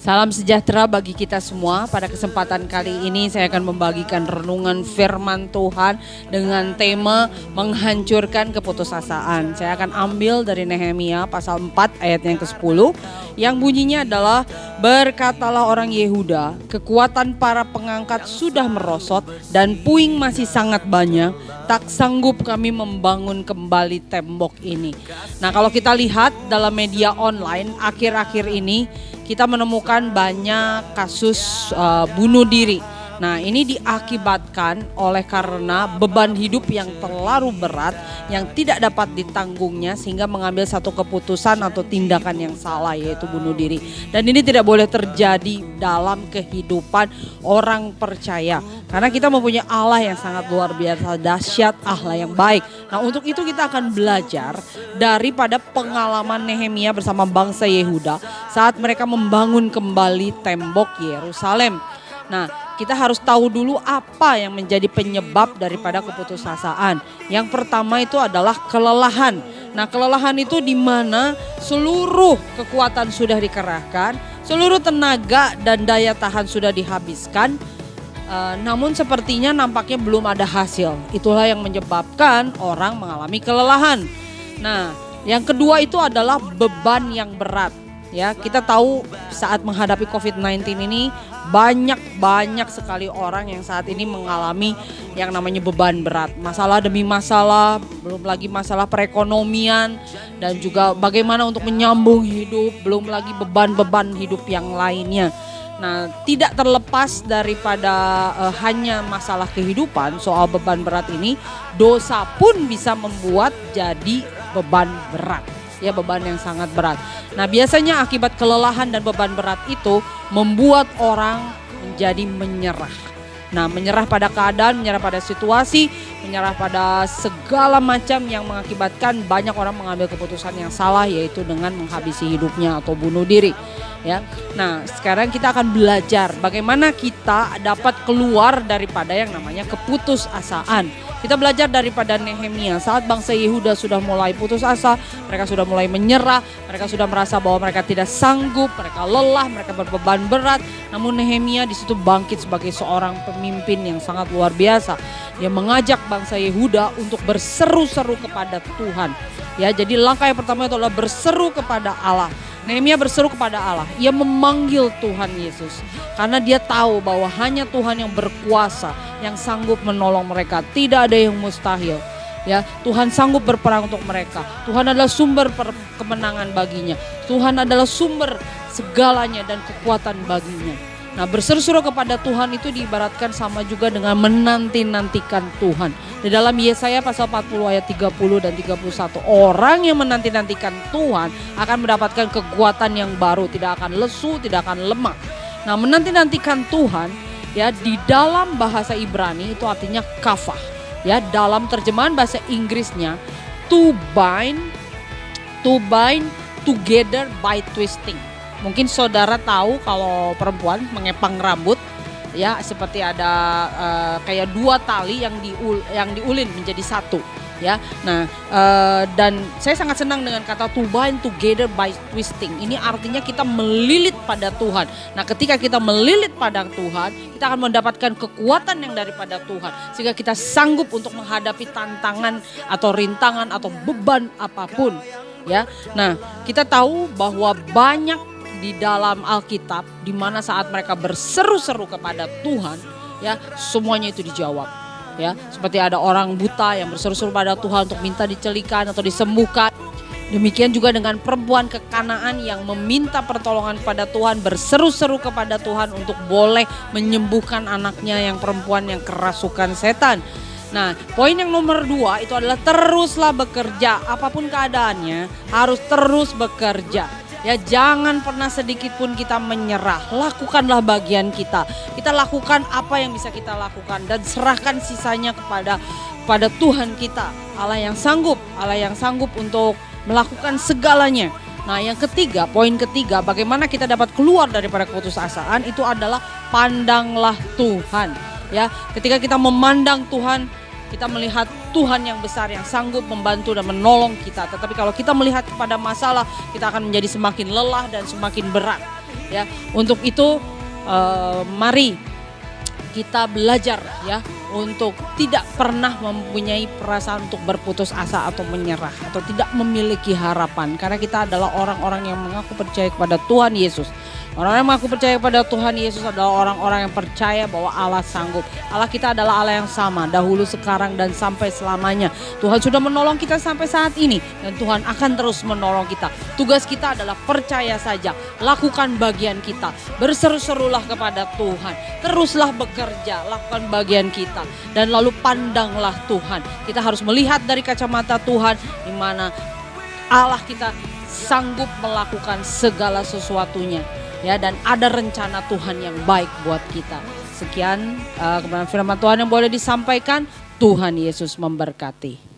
Salam sejahtera bagi kita semua. Pada kesempatan kali ini saya akan membagikan renungan firman Tuhan dengan tema menghancurkan keputusasaan. Saya akan ambil dari Nehemia pasal 4 ayat yang ke-10 yang bunyinya adalah, berkatalah orang Yehuda, kekuatan para pengangkat sudah merosot dan puing masih sangat banyak, tak sanggup kami membangun kembali tembok ini. Nah, kalau kita lihat dalam media online akhir-akhir ini kita menemukan banyak kasus bunuh diri. Nah, ini diakibatkan oleh karena beban hidup yang terlalu berat yang tidak dapat ditanggungnya sehingga mengambil satu keputusan atau tindakan yang salah, yaitu bunuh diri. Dan ini tidak boleh terjadi dalam kehidupan orang percaya. Karena kita mempunyai Allah yang sangat luar biasa dahsyat, Allah yang baik. Nah, untuk itu kita akan belajar daripada pengalaman Nehemia bersama bangsa Yehuda saat mereka membangun kembali tembok Yerusalem. Nah, kita harus tahu dulu apa yang menjadi penyebab daripada keputusasaan. Yang pertama itu adalah kelelahan. Nah, kelelahan itu di mana seluruh kekuatan sudah dikerahkan, seluruh tenaga dan daya tahan sudah dihabiskan, namun sepertinya nampaknya belum ada hasil. Itulah yang menyebabkan orang mengalami kelelahan. Nah, yang kedua itu adalah beban yang berat. Ya, kita tahu saat menghadapi COVID-19 ini banyak sekali orang yang saat ini mengalami yang namanya beban berat. Masalah demi masalah, belum lagi masalah perekonomian dan juga bagaimana untuk menyambung hidup, belum lagi beban-beban hidup yang lainnya. Nah, tidak terlepas daripada hanya masalah kehidupan, soal beban berat ini, dosa pun bisa membuat jadi beban berat. Ya, beban yang sangat berat. Nah, biasanya akibat kelelahan dan beban berat itu membuat orang menjadi menyerah. Nah, menyerah pada keadaan, menyerah pada situasi, menyerah pada segala macam yang mengakibatkan banyak orang mengambil keputusan yang salah, yaitu dengan menghabisi hidupnya atau bunuh diri. Ya, nah sekarang kita akan belajar bagaimana kita dapat keluar daripada yang namanya keputusasaan. Kita belajar daripada Nehemia saat bangsa Yehuda sudah mulai putus asa, mereka sudah mulai menyerah, mereka sudah merasa bahwa mereka tidak sanggup, mereka lelah, mereka berbeban berat. Namun Nehemia di situ bangkit sebagai seorang pemimpin yang sangat luar biasa. Dia mengajak bangsa Yehuda untuk berseru-seru kepada Tuhan. Ya, jadi langkah yang pertama itu adalah berseru kepada Allah. Nehemia berseru kepada Allah, ia memanggil Tuhan Yesus karena dia tahu bahwa hanya Tuhan yang berkuasa, yang sanggup menolong mereka, tidak ada yang mustahil. Ya, Tuhan sanggup berperang untuk mereka. Tuhan adalah sumber kemenangan baginya. Tuhan adalah sumber segalanya dan kekuatan baginya. Nah, berseru-seru kepada Tuhan itu diibaratkan sama juga dengan menanti-nantikan Tuhan. Di dalam Yesaya pasal 40 ayat 30 dan 31, orang yang menanti-nantikan Tuhan akan mendapatkan kekuatan yang baru, tidak akan lesu, tidak akan lemah. Nah, menanti-nantikan Tuhan ya di dalam bahasa Ibrani itu artinya kafah. Ya, dalam terjemahan bahasa Inggrisnya to bind together by twisting. Mungkin saudara tahu kalau perempuan mengepang rambut, ya seperti ada kayak dua tali yang diulin menjadi satu, ya. Nah, dan saya sangat senang dengan kata to bind together by twisting. Ini artinya kita melilit pada Tuhan. Nah, ketika kita melilit pada Tuhan, kita akan mendapatkan kekuatan yang daripada Tuhan, sehingga kita sanggup untuk menghadapi tantangan atau rintangan atau beban apapun, ya. Nah, kita tahu bahwa banyak di dalam Alkitab di mana saat mereka berseru-seru kepada Tuhan, ya semuanya itu dijawab. Ya, seperti ada orang buta yang berseru-seru pada Tuhan untuk minta dicelikan atau disembuhkan. Demikian juga dengan perempuan kekanaan yang meminta pertolongan pada Tuhan, berseru-seru kepada Tuhan untuk boleh menyembuhkan anaknya yang perempuan yang kerasukan setan. Nah, poin yang nomor 2 itu adalah teruslah bekerja, apapun keadaannya harus terus bekerja. Ya, jangan pernah sedikit pun kita menyerah. Lakukanlah bagian kita. Kita lakukan apa yang bisa kita lakukan dan serahkan sisanya kepada Tuhan kita. Allah yang sanggup untuk melakukan segalanya. Nah, yang ketiga, poin ketiga, bagaimana kita dapat keluar daripada keputusasaan itu adalah pandanglah Tuhan. Ya, ketika kita memandang Tuhan, kita melihat Tuhan yang besar yang sanggup membantu dan menolong kita. Tetapi kalau kita melihat kepada masalah, kita akan menjadi semakin lelah dan semakin berat. Ya, untuk itu mari kita belajar ya untuk tidak pernah mempunyai perasaan untuk berputus asa atau menyerah atau tidak memiliki harapan, karena kita adalah orang-orang yang mengaku percaya kepada Tuhan Yesus. Orang yang mengaku percaya kepada Tuhan Yesus adalah orang-orang yang percaya bahwa Allah sanggup. Allah kita adalah Allah yang sama dahulu, sekarang, dan sampai selamanya. Tuhan sudah menolong kita sampai saat ini dan Tuhan akan terus menolong kita. Tugas kita adalah percaya saja, lakukan bagian kita, berseru-serulah kepada Tuhan, teruslah bekerja, lakukan bagian kita, dan lalu pandanglah Tuhan. Kita harus melihat dari kacamata Tuhan, di mana Allah kita sanggup melakukan segala sesuatunya. Ya, dan ada rencana Tuhan yang baik buat kita. Sekian kebenaran firman Tuhan yang boleh disampaikan. Tuhan Yesus memberkati.